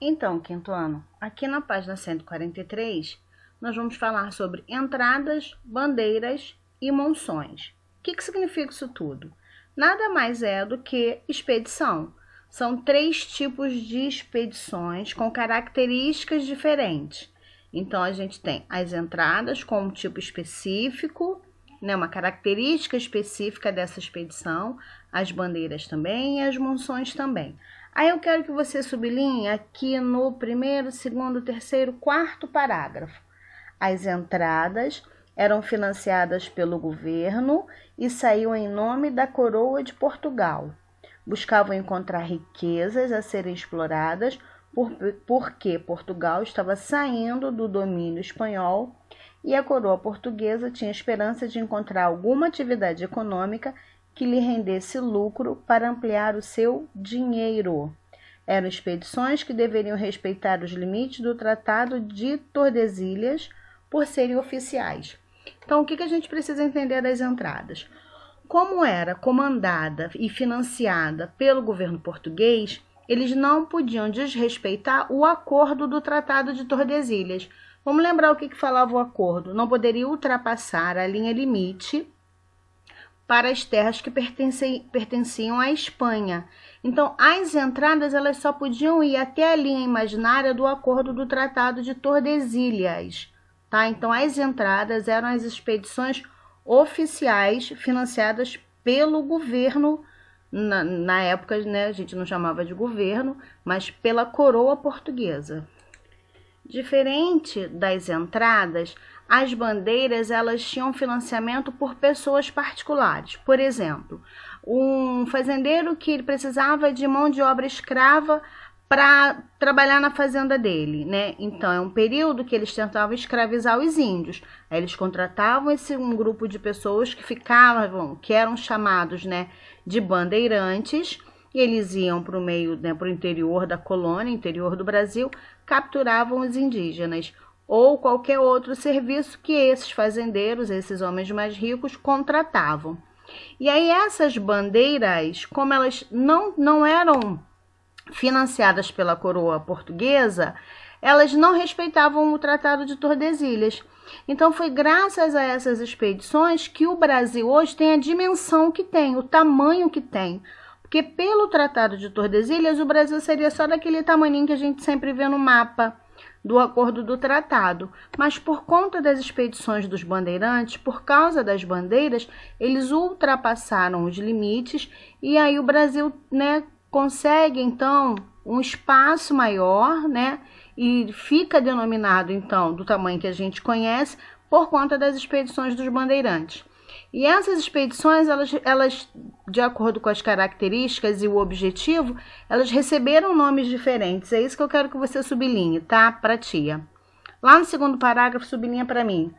Então, quinto ano, aqui na página 143, nós vamos falar sobre entradas, bandeiras e monções. O que significa isso tudo? Nada mais é do que expedição. São 3 tipos de expedições com características diferentes. Então, a gente tem as entradas com um tipo específico, uma característica específica dessa expedição, as bandeiras também e as monções também. Aí eu quero que você sublinhe aqui no primeiro, segundo, terceiro, quarto parágrafo. As entradas eram financiadas pelo governo e saíam em nome da coroa de Portugal. Buscavam encontrar riquezas a serem exploradas porque Portugal estava saindo do domínio espanhol e a coroa portuguesa tinha esperança de encontrar alguma atividade econômica que lhe rendesse lucro para ampliar o seu dinheiro. Eram expedições que deveriam respeitar os limites do Tratado de Tordesilhas por serem oficiais. Então, o que a gente precisa entender das entradas? Como era comandada e financiada pelo governo português, eles não podiam desrespeitar o acordo do Tratado de Tordesilhas. Vamos lembrar o que falava o acordo. Não poderia ultrapassar a linha limite para as terras que pertenciam à Espanha. Então, as entradas elas só podiam ir até a linha imaginária do acordo do Tratado de Tordesilhas. Tá? Então, as entradas eram as expedições oficiais financiadas pelo governo, na época, a gente não chamava de governo, mas pela coroa portuguesa. Diferente das entradas, as bandeiras elas tinham financiamento por pessoas particulares. Por exemplo, um fazendeiro que ele precisava de mão de obra escrava para trabalhar na fazenda dele, Então, é um período que eles tentavam escravizar os índios. Aí eles contratavam um grupo de pessoas que eram chamados, de bandeirantes, e eles iam para o meio, para o interior da colônia, interior do Brasil, capturavam os indígenas ou qualquer outro serviço que esses fazendeiros, esses homens mais ricos, contratavam. E aí essas bandeiras, como elas não eram financiadas pela coroa portuguesa, elas não respeitavam o Tratado de Tordesilhas. Então foi graças a essas expedições que o Brasil hoje tem a dimensão que tem, o tamanho que tem. Porque pelo Tratado de Tordesilhas, o Brasil seria só daquele tamaninho que a gente sempre vê no mapa do acordo do tratado. Mas por conta das expedições dos bandeirantes, por causa das bandeiras, eles ultrapassaram os limites e aí o Brasil, consegue, então, um espaço maior, e fica denominado, então, do tamanho que a gente conhece, por conta das expedições dos bandeirantes. E essas expedições, elas, de acordo com as características e o objetivo, elas receberam nomes diferentes. É isso que eu quero que você sublinhe, tá? Para tia. Lá no segundo parágrafo, sublinha para mim.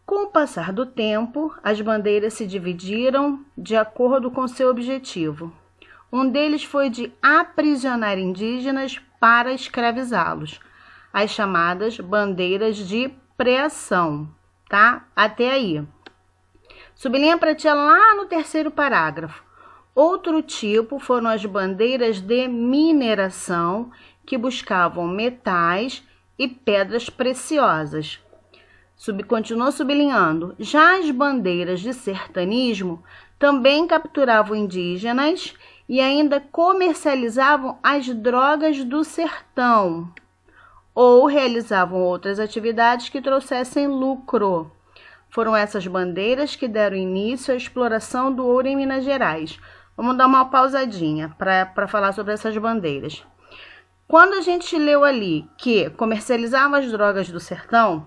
Com o passar do tempo, as bandeiras se dividiram de acordo com seu objetivo. Um deles foi de aprisionar indígenas para escravizá-los, as chamadas bandeiras de preação, tá? Até aí. Sublinha para tia lá no terceiro parágrafo. Outro tipo foram as bandeiras de mineração, que buscavam metais e pedras preciosas. Continuou sublinhando. Já as bandeiras de sertanismo também capturavam indígenas e ainda comercializavam as drogas do sertão ou realizavam outras atividades que trouxessem lucro. Foram essas bandeiras que deram início à exploração do ouro em Minas Gerais. Vamos dar uma pausadinha para falar sobre essas bandeiras. Quando a gente leu ali que comercializavam as drogas do sertão,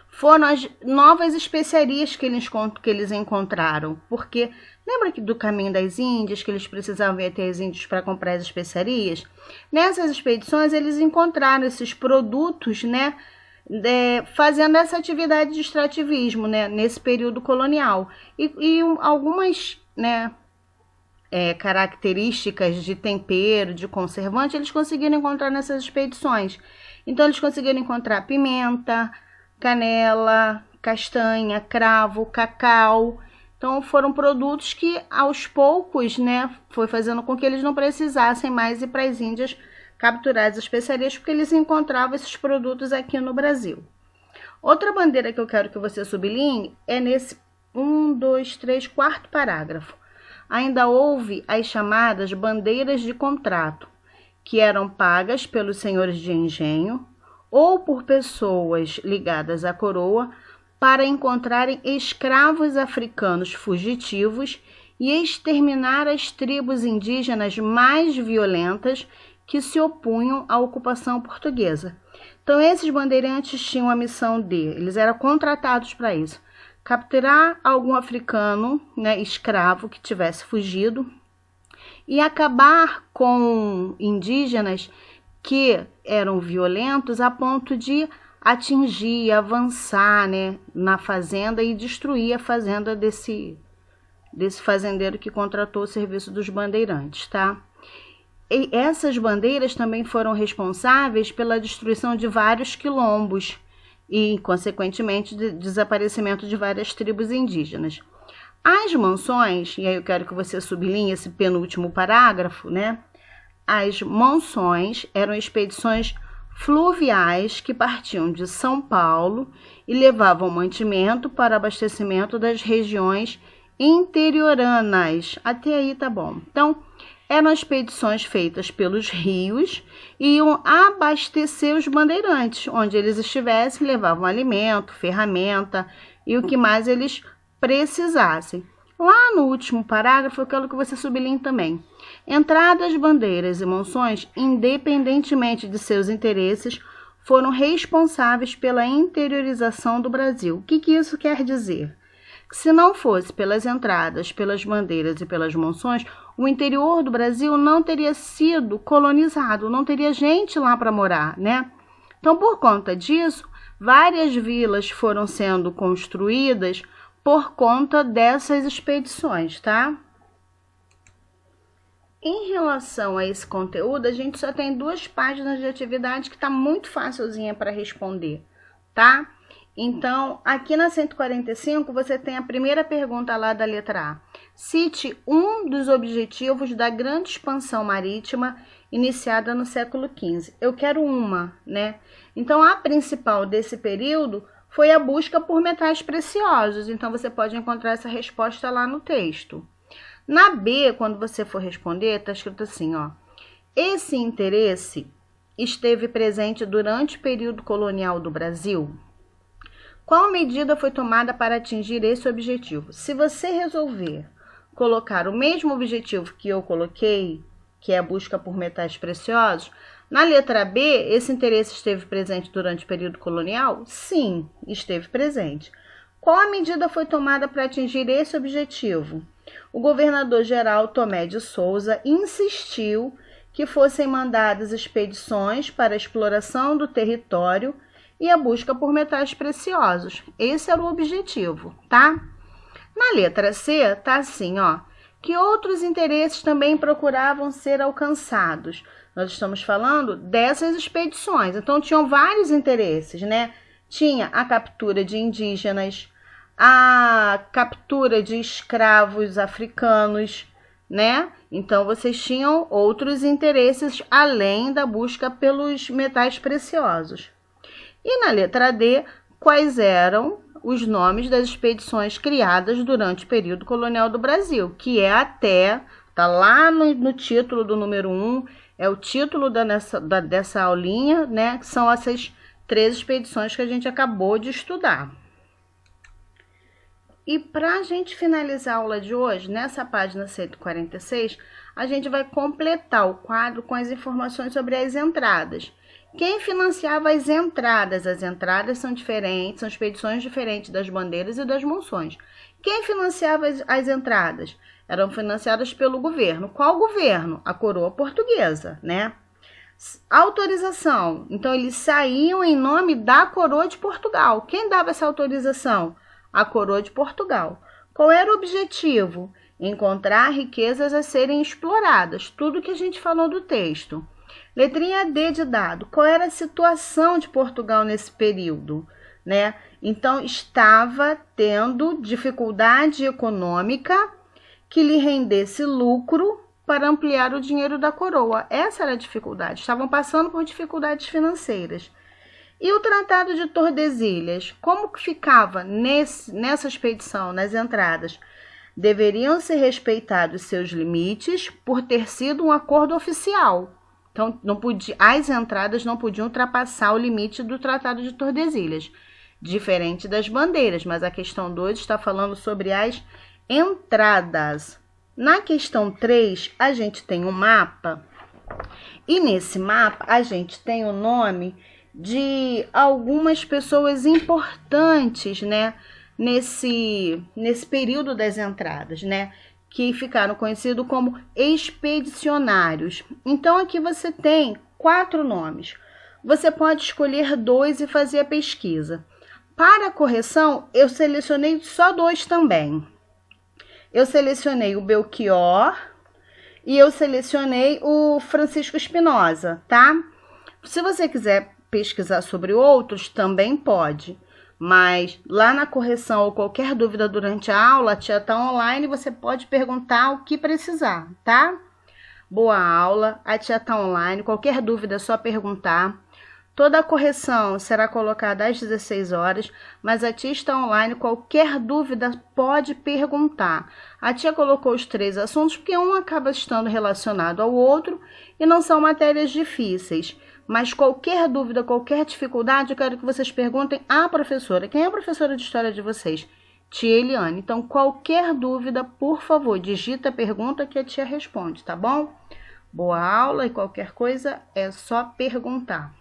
foram as novas especiarias que eles encontraram. Porque lembra do caminho das Índias, que eles precisavam ir até as Índias para comprar as especiarias? Nessas expedições, eles encontraram esses produtos, fazendo essa atividade de extrativismo, nesse período colonial. E algumas, características de tempero, de conservante, eles conseguiram encontrar nessas expedições. Então, eles conseguiram encontrar pimenta, canela, castanha, cravo, cacau. Então, foram produtos que, aos poucos, foi fazendo com que eles não precisassem mais ir para as Índias capturar as especiarias, porque eles encontravam esses produtos aqui no Brasil. Outra bandeira que eu quero que você sublinhe é nesse 4º parágrafo. Ainda houve as chamadas bandeiras de contrato, que eram pagas pelos senhores de engenho ou por pessoas ligadas à coroa para encontrarem escravos africanos fugitivos e exterminar as tribos indígenas mais violentas que se opunham à ocupação portuguesa. Então, esses bandeirantes tinham a missão eles eram contratados para isso, capturar algum africano, né, escravo que tivesse fugido e acabar com indígenas que eram violentos a ponto de atingir, avançar, né, na fazenda e destruir a fazenda desse fazendeiro que contratou o serviço dos bandeirantes, tá? E essas bandeiras também foram responsáveis pela destruição de vários quilombos e, consequentemente, de desaparecimento de várias tribos indígenas. As monções, e aí eu quero que você sublinhe esse penúltimo parágrafo, né? As monções eram expedições fluviais que partiam de São Paulo e levavam mantimento para abastecimento das regiões interioranas. Até aí tá bom. Então, eram expedições feitas pelos rios e iam abastecer os bandeirantes. Onde eles estivessem, levavam alimento, ferramenta e o que mais eles precisassem. Lá no último parágrafo, eu quero que você sublinhe também. Entradas, bandeiras e monções, independentemente de seus interesses, foram responsáveis pela interiorização do Brasil. O que isso quer dizer? Que se não fosse pelas entradas, pelas bandeiras e pelas monções, o interior do Brasil não teria sido colonizado, não teria gente lá para morar, né? Então, por conta disso, várias vilas foram sendo construídas por conta dessas expedições, tá? Em relação a esse conteúdo, a gente só tem 2 páginas de atividade que tá muito facilzinha para responder, tá? Então, aqui na 145, você tem a primeira pergunta lá da letra A. Cite um dos objetivos da grande expansão marítima iniciada no século XV. Eu quero uma, né? Então, a principal desse período foi a busca por metais preciosos. Então, você pode encontrar essa resposta lá no texto. Na B, quando você for responder, está escrito assim, ó. Esse interesse esteve presente durante o período colonial do Brasil? Qual medida foi tomada para atingir esse objetivo? Se você resolver colocar o mesmo objetivo que eu coloquei, que é a busca por metais preciosos, na letra B, esse interesse esteve presente durante o período colonial? Sim, esteve presente. Qual a medida foi tomada para atingir esse objetivo? O governador-geral Tomé de Souza insistiu que fossem mandadas expedições para a exploração do território e a busca por metais preciosos. Esse era o objetivo, tá? Na letra C, tá assim, ó, que outros interesses também procuravam ser alcançados. Nós estamos falando dessas expedições, então tinham vários interesses, né? Tinha a captura de indígenas, a captura de escravos africanos, né? Então, vocês tinham outros interesses além da busca pelos metais preciosos. E na letra D, quais eram os nomes das expedições criadas durante o período colonial do Brasil, que é até, tá lá no título do número 1, é o título dessa aulinha, né? Que são essas 3 expedições que a gente acabou de estudar. E para a gente finalizar a aula de hoje, nessa página 146, a gente vai completar o quadro com as informações sobre as entradas. Quem financiava as entradas? As entradas são diferentes, são expedições diferentes das bandeiras e das monções. Quem financiava as entradas? Eram financiadas pelo governo. Qual governo? A coroa portuguesa, né? Autorização. Então, eles saíam em nome da coroa de Portugal. Quem dava essa autorização? A coroa de Portugal. Qual era o objetivo? Encontrar riquezas a serem exploradas. Tudo que a gente falou do texto. Letrinha D de dado. Qual era a situação de Portugal nesse período, né? Então, estava tendo dificuldade econômica que lhe rendesse lucro para ampliar o dinheiro da coroa. Essa era a dificuldade. Estavam passando por dificuldades financeiras. E o Tratado de Tordesilhas, como que ficava nessa expedição, nas entradas? Deveriam ser respeitados seus limites por ter sido um acordo oficial. Então, as entradas não podiam ultrapassar o limite do Tratado de Tordesilhas, diferente das bandeiras, mas a questão 2 está falando sobre as entradas. Na questão 3, a gente tem um mapa, e nesse mapa a gente tem o nome de algumas pessoas importantes, né, nesse período das entradas, né, que ficaram conhecidos como expedicionários. Então, aqui você tem 4 nomes. Você pode escolher 2 e fazer a pesquisa. Para a correção, eu selecionei só 2 também. Eu selecionei o Belchior e eu selecionei o Francisco Espinosa, tá? Se você quiser pesquisar sobre outros, também pode. Mas lá na correção ou qualquer dúvida durante a aula, a tia tá online, você pode perguntar o que precisar, tá? Boa aula, a tia tá online, qualquer dúvida é só perguntar. Toda a correção será colocada às 16 horas, mas a tia está online, qualquer dúvida pode perguntar. A tia colocou os 3 assuntos porque um acaba estando relacionado ao outro e não são matérias difíceis. Mas qualquer dúvida, qualquer dificuldade, eu quero que vocês perguntem à professora. Quem é a professora de história de vocês? Tia Eliane. Então, qualquer dúvida, por favor, digita a pergunta que a tia responde, tá bom? Boa aula e qualquer coisa é só perguntar.